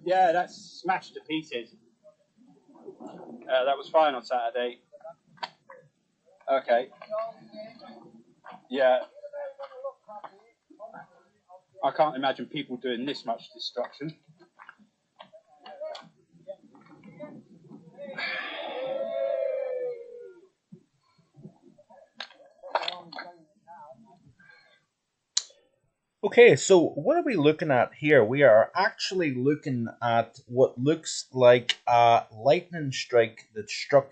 Yeah, that's smashed to pieces. That was fine on Saturday. Okay. Yeah. I can't imagine people doing this much destruction. Okay, so what are we looking at here? We are actually looking at what looks like a lightning strike that struck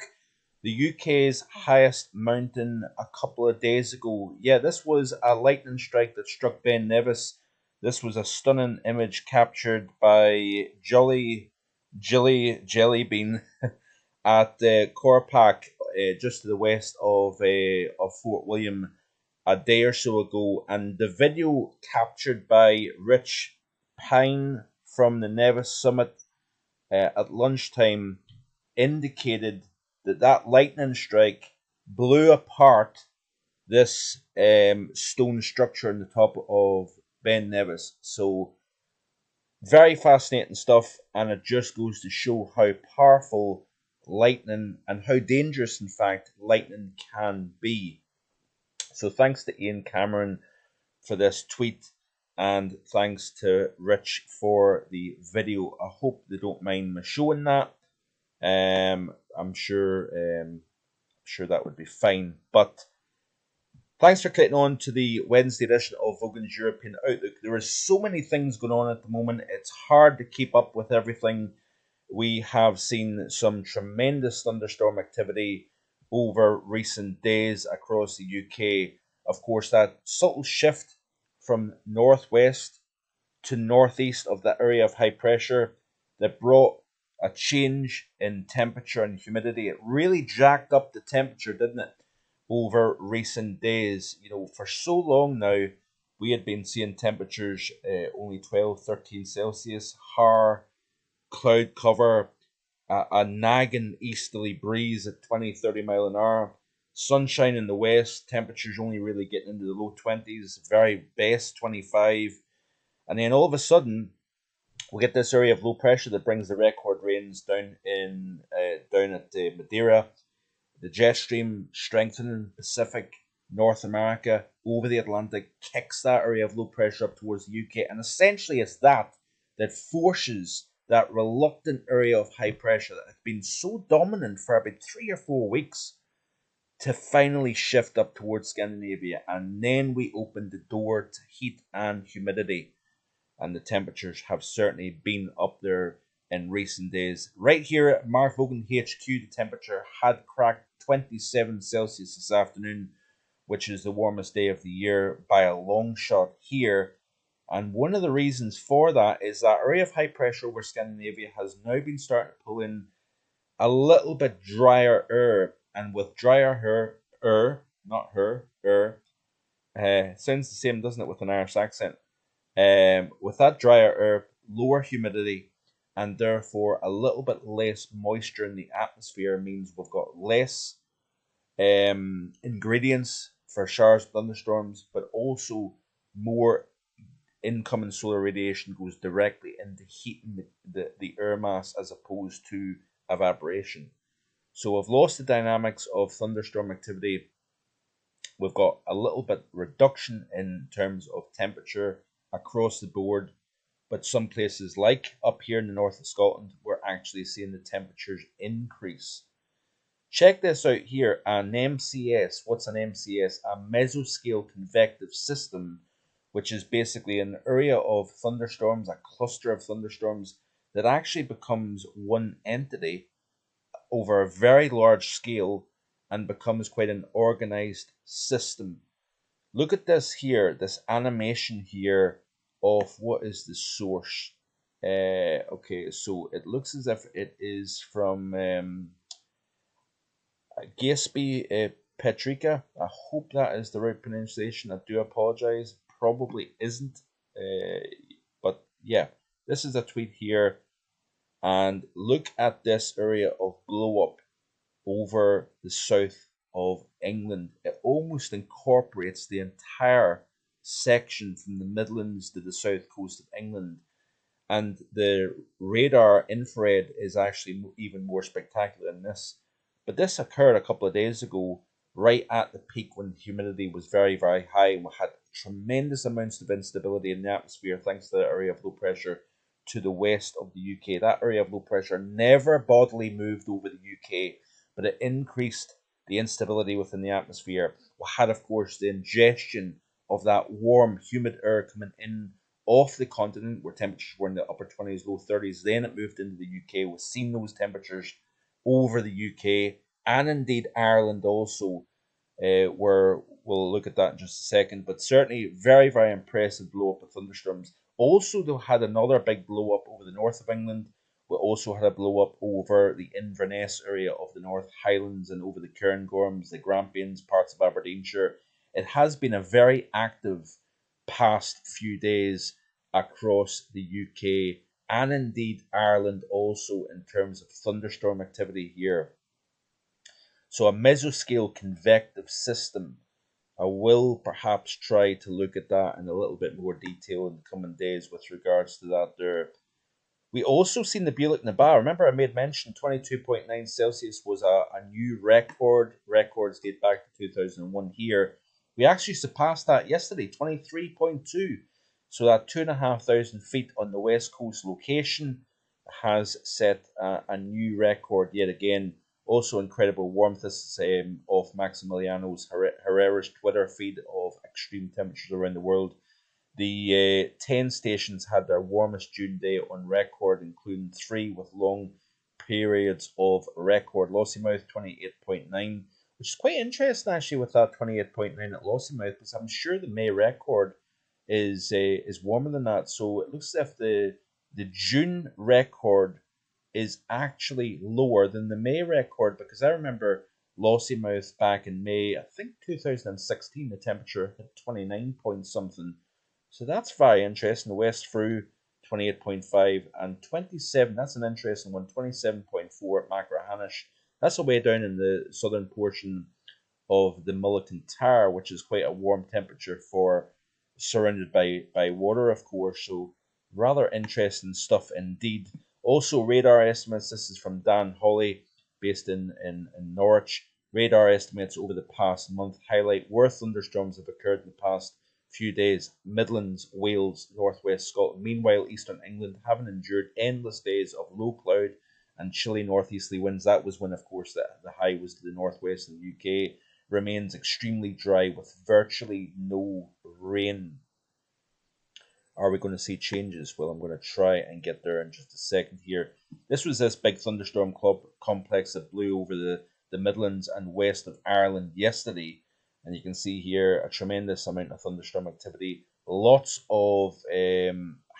the UK's highest mountain a couple of days ago. Yeah, this was a lightning strike that struck Ben Nevis. This was a stunning image captured by Jilly Jellybean at Corpac, just to the west of Fort William a day or so ago, and the video captured by Rich Pine from the Nevis summit at lunchtime indicated that that lightning strike blew apart this stone structure on the top of Ben Nevis. So very fascinating stuff, and it just goes to show how powerful lightning and how dangerous, in fact, lightning can be. So thanks to Ian Cameron for this tweet, and thanks to Rich for the video. I hope they don't mind me showing that. I'm sure that would be fine. But thanks for clicking on to the Wednesday edition of Vogan's European Outlook. There are so many things going on at the moment. It's hard to keep up with everything. We have seen some tremendous thunderstorm activity over recent days across the UK. Of course, that subtle shift from northwest to northeast of that area of high pressure that brought a change in temperature and humidity. It really jacked up the temperature, didn't it, over recent days? You know, for so long now, we had been seeing temperatures only 12, 13 Celsius, har, cloud cover, a nagging easterly breeze at 20, 30 mile an hour, sunshine in the west, temperatures only really getting into the low 20s, very best 25. And then all of a sudden, we get this area of low pressure that brings the record rains down at Madeira. The jet stream strengthening Pacific, North America, over the Atlantic, kicks that area of low pressure up towards the UK. And essentially, it's that forces that reluctant area of high pressure that has been so dominant for about 3 or 4 weeks to finally shift up towards Scandinavia. And then we open the door to heat and humidity. And the temperatures have certainly been up there in recent days. Right here at Mark Vogan HQ, the temperature had cracked 27 Celsius this afternoon, which is the warmest day of the year by a long shot here. And one of the reasons for that is that area of high pressure over Scandinavia has now been starting to pull in a little bit drier air. And with drier sounds the same, doesn't it, with an Irish accent? With that drier air, lower humidity, and therefore a little bit less moisture in the atmosphere means we've got less ingredients for showers, thunderstorms, but also more incoming solar radiation goes directly into heating the air mass as opposed to evaporation. So we've lost the dynamics of thunderstorm activity. We've got a little bit reduction in terms of temperature across the board, but some places like up here in the north of Scotland, we're actually seeing the temperatures increase. Check this out here, an MCS. What's an MCS? A mesoscale convective system, which is basically an area of thunderstorms, a cluster of thunderstorms that actually becomes one entity over a very large scale and becomes quite an organized system. Look at this here, this animation here of what is the source. Okay, so it looks as if it is from Gaspy Petrica. I hope that is the right pronunciation. I do apologize. Probably isn't. But yeah, this is a tweet here. And look at this area of blow up over the south of England. It almost incorporates the entire section from the Midlands to the south coast of England. And the radar infrared is actually even more spectacular than this. But this occurred a couple of days ago, right at the peak when humidity was very, very high, and we had tremendous amounts of instability in the atmosphere thanks to the area of low pressure to the west of the UK. That area of low pressure never bodily moved over the UK, but it increased the instability within the atmosphere. We had, of course, the ingestion of that warm, humid air coming in off the continent where temperatures were in the upper 20s, low 30s. Then it moved into the UK. We've seen those temperatures over the UK and indeed Ireland also, where we'll look at that in just a second. But certainly very, very impressive blow up of thunderstorms. Also, they had another big blow up over the north of England. We also had a blow up over the Inverness area of the North Highlands and over the Cairngorms, the Grampians, parts of Aberdeenshire. It has been a very active past few days across the UK and indeed Ireland also in terms of thunderstorm activity here. So a mesoscale convective system. I will perhaps try to look at that in a little bit more detail in the coming days with regards to that there. We also seen the Bulik Naba. Remember I made mention 22.9 Celsius was a new record. Records date back to 2001 here. We actually surpassed that yesterday, 23.2. So that 2,500 feet on the west coast location has set a new record yet again. Also incredible warmth. This is off Maximiliano Herrera's Twitter feed of extreme temperatures around the world. The 10 stations had their warmest June day on record, including 3 with long periods of record. Lossiemouth 28.9, which is quite interesting actually with that 28.9 at Lossiemouth, because I'm sure the May record is warmer than that. So it looks as if the June record is actually lower than the May record, because I remember Lossiemouth back in May, I think 2016, the temperature hit 29 point something. So that's very interesting. The West Frew, 28.5 and 27. That's an interesting one. 27.4 at Machrihanish. That's away down in the southern portion of the Mulligan Tower, which is quite a warm temperature for surrounded by water, of course. So rather interesting stuff indeed. Also, radar estimates. This is from Dan Hawley, based in Norwich. Radar estimates over the past month highlight where thunderstorms have occurred in the past few days. Midlands, Wales, northwest Scotland. Meanwhile, eastern England haven't endured endless days of low cloud and chilly northeasterly winds. That was when, of course, the high was to the northwest of the UK. Remains extremely dry with virtually no rain. Are we going to see changes? Well, I'm going to try and get there in just a second here. This was this big thunderstorm complex that blew over the Midlands and west of Ireland yesterday. And you can see here a tremendous amount of thunderstorm activity. Lots of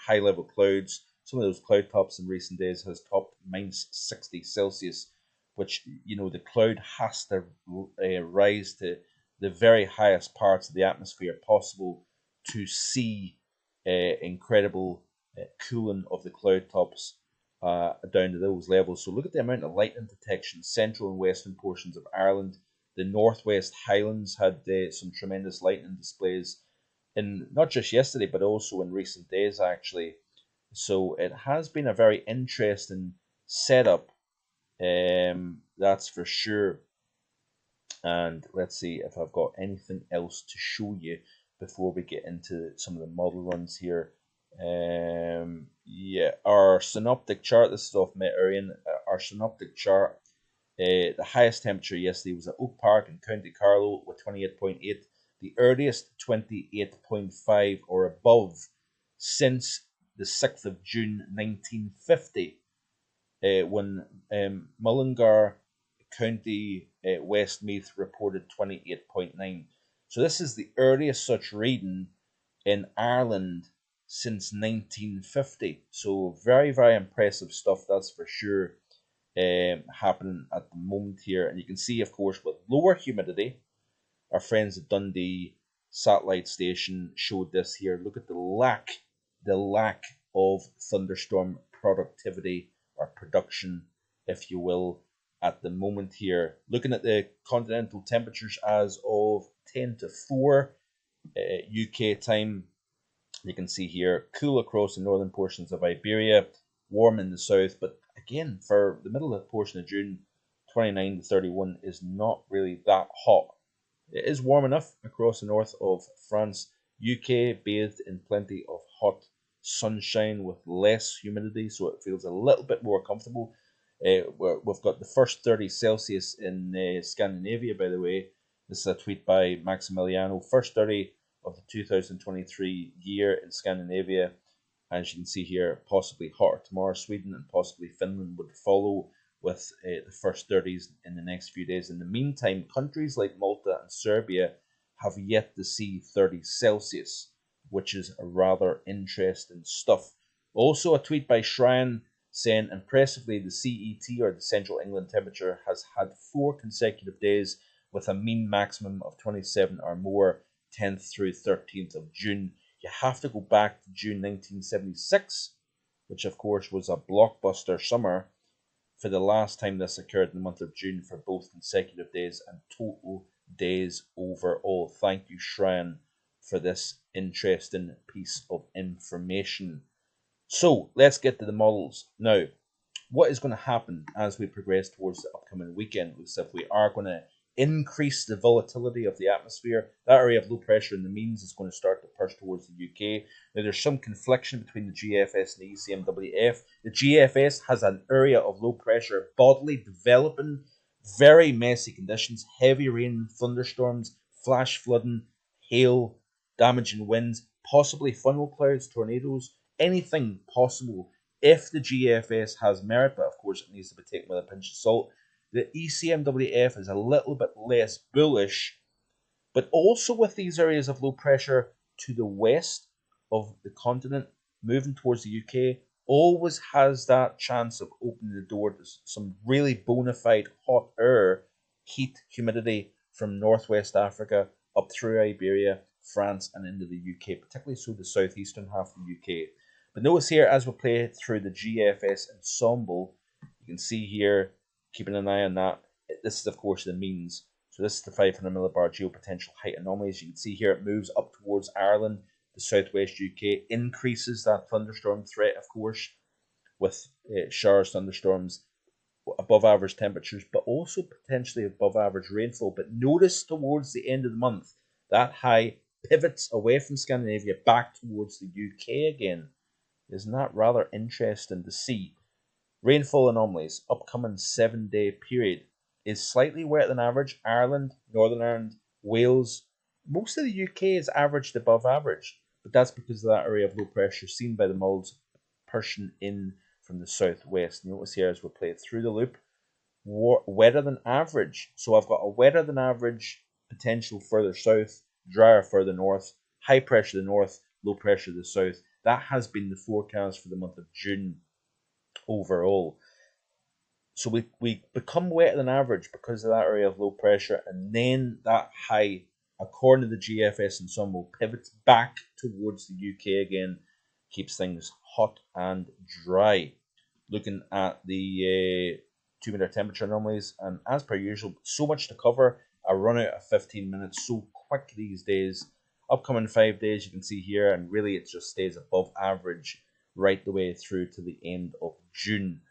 high-level clouds. Some of those cloud tops in recent days has topped minus 60 Celsius, which, you know, the cloud has to rise to the very highest parts of the atmosphere possible to see incredible cooling of the cloud tops down to those levels. So look at the amount of lightning detection. Central and western portions of Ireland. The Northwest Highlands had some tremendous lightning displays in not just yesterday, but also in recent days, actually. So it has been a very interesting setup, that's for sure. And let's see if I've got anything else to show you before we get into some of the model runs here. Yeah, our synoptic chart. This is off Met-Orion. Our synoptic chart. The highest temperature yesterday was at Oak Park in County Carlow with 28.8. The earliest 28.5 or above since the 6th of June 1950, when Mullingar County Westmeath reported 28.9. So this is the earliest such reading in Ireland since 1950. So very, very impressive stuff, that's for sure. Happening at the moment here, and you can see, of course, with lower humidity, our friends at Dundee satellite station showed this here. Look at the lack of thunderstorm productivity or production, if you will, at the moment here. Looking at the continental temperatures as of 10 to 4 UK time, You can see here, cool across the northern portions of Iberia, warm in the south, but again, for the middle of the portion of June, 29 to 31 is not really that hot. It is warm enough across the north of France. UK bathed in plenty of hot sunshine with less humidity, so it feels a little bit more comfortable. We've got the first 30 Celsius in Scandinavia, by the way. This is a tweet by Maximiliano. First 30 of the 2023 year in Scandinavia. As you can see here, possibly hotter tomorrow. Sweden and possibly Finland would follow with the first 30s in the next few days. In the meantime, countries like Malta and Serbia have yet to see 30 Celsius, which is a rather interesting stuff. Also, a tweet by Shrine saying, impressively, the CET, or the Central England temperature, has had 4 consecutive days with a mean maximum of 27 or more, 10th through 13th of June. You have to go back to June 1976, which of course was a blockbuster summer, for the last time this occurred in the month of June for both consecutive days and total days overall. Thank you, Shrine, for this interesting piece of information. So let's get to the models. Now, what is going to happen as we progress towards the upcoming weekend is if we are going to increase the volatility of the atmosphere. That area of low pressure in the means is going to start to push towards the UK. Now, there's some confliction between the GFS and the ECMWF. The GFS has an area of low pressure bodily developing, very messy conditions, heavy rain, thunderstorms, flash flooding, hail, damaging winds, possibly funnel clouds, tornadoes, anything possible if the GFS has merit, but of course it needs to be taken with a pinch of salt. The ECMWF is a little bit less bullish, but also with these areas of low pressure to the west of the continent, moving towards the UK, always has that chance of opening the door to some really bona fide hot air, heat, humidity from northwest Africa up through Iberia, France, and into the UK, particularly so the southeastern half of the UK. But notice here, as we play through the GFS ensemble, you can see here, keeping an eye on that, this is of course the means. So this is the 500 millibar geopotential height anomalies. You can see here it moves up towards Ireland, the southwest UK, increases that thunderstorm threat, of course, with showers, thunderstorms, above average temperatures, but also potentially above average rainfall. But notice towards the end of the month, that high pivots away from Scandinavia back towards the UK again. Isn't that rather interesting to see? Rainfall anomalies, upcoming 7-day period, is slightly wetter than average. Ireland, Northern Ireland, Wales, most of the UK is averaged above average, but that's because of that area of low pressure seen by the moulds pushing in from the southwest. Notice here as we play through the loop, wetter than average. So I've got a wetter than average potential further south, drier further north, high pressure to the north, low pressure to the south. That has been the forecast for the month of June overall. So we become wetter than average because of that area of low pressure, and then that high, according to the GFS ensemble, pivots back towards the UK again, keeps things hot and dry. Looking at the 2-meter temperature anomalies, and as per usual, so much to cover. I run out of 15 minutes so quick these days. Upcoming 5 days, you can see here, and really it just stays above average right the way through to the end of June.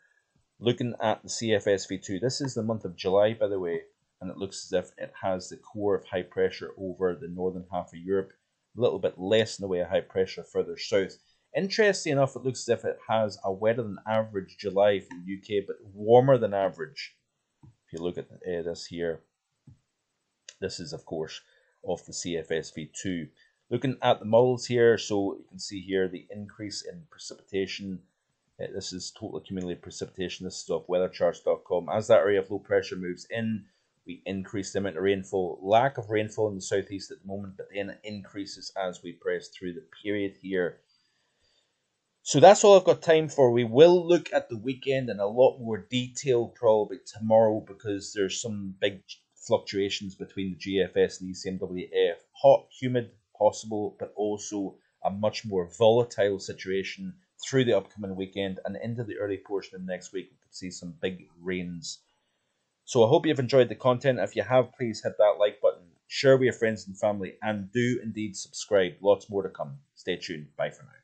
Looking at the CFSV2, this is the month of July, by the way, and it looks as if it has the core of high pressure over the northern half of Europe, a little bit less in the way of high pressure further south. Interesting enough, it looks as if it has a wetter than average July for the UK, but warmer than average. If you look at this here, this is, of course, of the CFSV2. Looking at the models here, so you can see here the increase in precipitation. This is total accumulated precipitation. This is off weathercharts.com. As that area of low pressure moves in, we increase the amount of rainfall. Lack of rainfall in the southeast at the moment, but then it increases as we press through the period here. So that's all I've got time for. We will look at the weekend in a lot more detail probably tomorrow, because there's some big fluctuations between the GFS and the ECMWF. Hot, humid, possible, but also a much more volatile situation through the upcoming weekend and into the early portion of next week. We could see some big rains. So I hope you've enjoyed the content. If you have, please hit that like button, share with your friends and family, and do indeed subscribe. Lots more to come. Stay tuned. Bye for now.